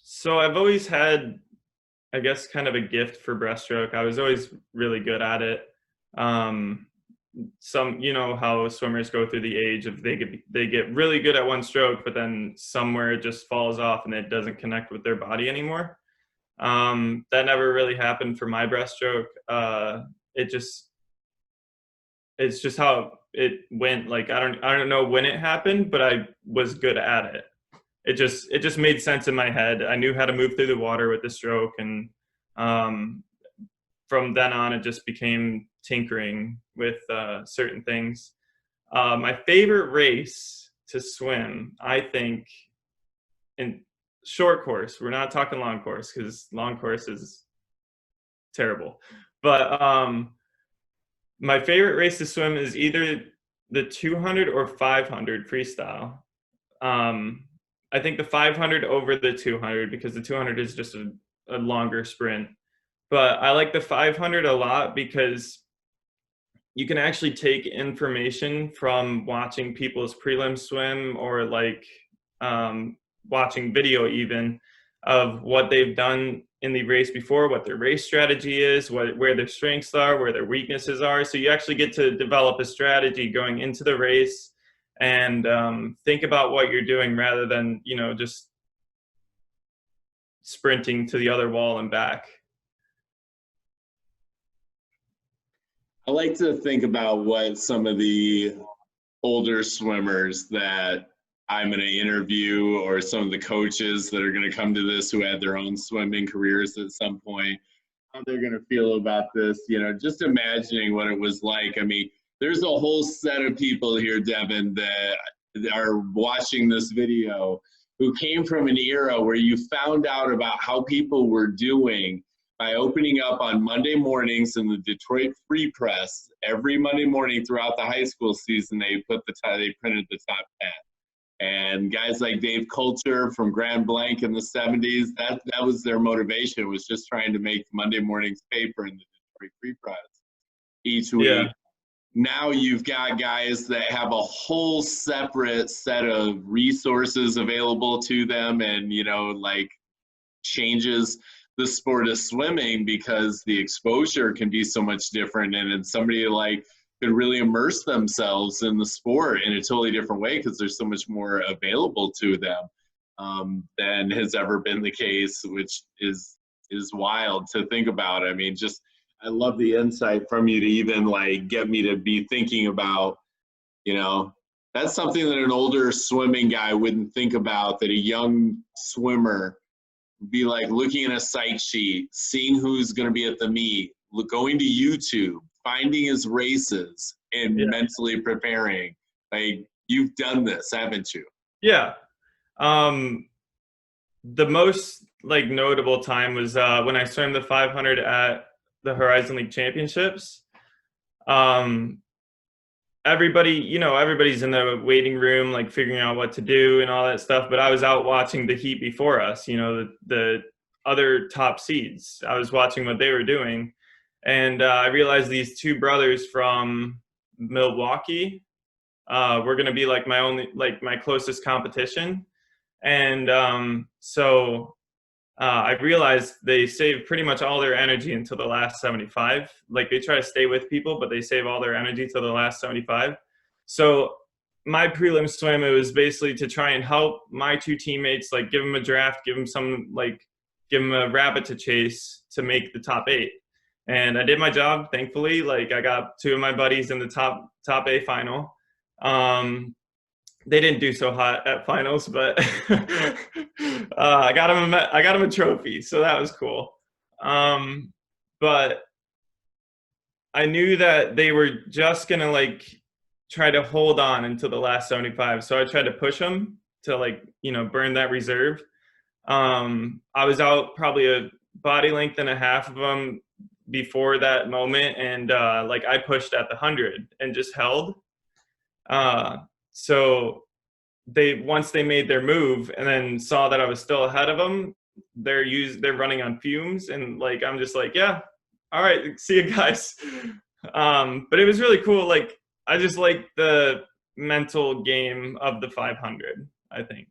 So I've always had, I guess, kind of a gift for breaststroke. I was always really good at it. Um, you know how swimmers go through the age of they get really good at one stroke, but then somewhere it just falls off and it doesn't connect with their body anymore. That never really happened for my breaststroke. It just it's just how it went. Like I don't know when it happened, but I was good at it. It just made sense in my head. I knew how to move through the water with the stroke, and um, from then on, it just became tinkering with certain things. My favorite race to swim, I think, in short course. We're not talking long course because long course is terrible. But my favorite race to swim is either the 200 or 500 freestyle. Um, I think the 500 over the 200 because the 200 is just a longer sprint. But I like the 500 a lot because you can actually take information from watching people's prelim swim or like watching video even of what they've done in the race before, what their race strategy is, where their strengths are, where their weaknesses are. So you actually get to develop a strategy going into the race and think about what you're doing rather than, just sprinting to the other wall and back. I like to think about what some of the older swimmers that I'm going to interview or some of the coaches that are going to come to this who had their own swimming careers at some point, how they're going to feel about this, just imagining what it was like. I mean, there's a whole set of people here, Devon, that are watching this video who came from an era where you found out about how people were doing by opening up on Monday mornings in the Detroit Free Press. Every Monday morning throughout the high school season, they printed the top 10. And guys like Dave Culture from Grand Blanc in the 70s, that was their motivation, was just trying to make Monday morning's paper in the Detroit Free Press each week. Yeah. Now you've got guys that have a whole separate set of resources available to them and, changes the sport of swimming because the exposure can be so much different. And somebody could really immerse themselves in the sport in a totally different way because there's so much more available to them than has ever been the case, which is wild to think about. I mean, I love the insight from you to even get me to be thinking about, that's something that an older swimming guy wouldn't think about, that a young swimmer would be looking at a site sheet, seeing who's going to be at the meet, going to YouTube, finding his races and mentally preparing. You've done this, haven't you? Yeah. The most notable time was when I swam the 500 at the Horizon League Championships. Everybody's in the waiting room, figuring out what to do and all that stuff. But I was out watching the heat before us, the other top seeds. I was watching what they were doing. And I realized these two brothers from Milwaukee were going to be my closest competition. And so I realized they save pretty much all their energy until the last 75. They try to stay with people, but they save all their energy till the last 75. So my prelim swim, it was basically to try and help my two teammates, give them a draft, give them a rabbit to chase to make the top 8. And I did my job, thankfully. I got 2 of my buddies in the top A final. They didn't do so hot at finals, but I got them a trophy, so that was cool. But I knew that they were just gonna try to hold on until the last 75, so I tried to push them to burn that reserve. I was out probably a body length and a half of them before that moment, and I pushed at the 100 and just held. So once they made their move and then saw that I was still ahead of them, they're running on fumes, and I'm just yeah, all right, see you guys. But it was really cool. I just like the mental game of the 500, I think.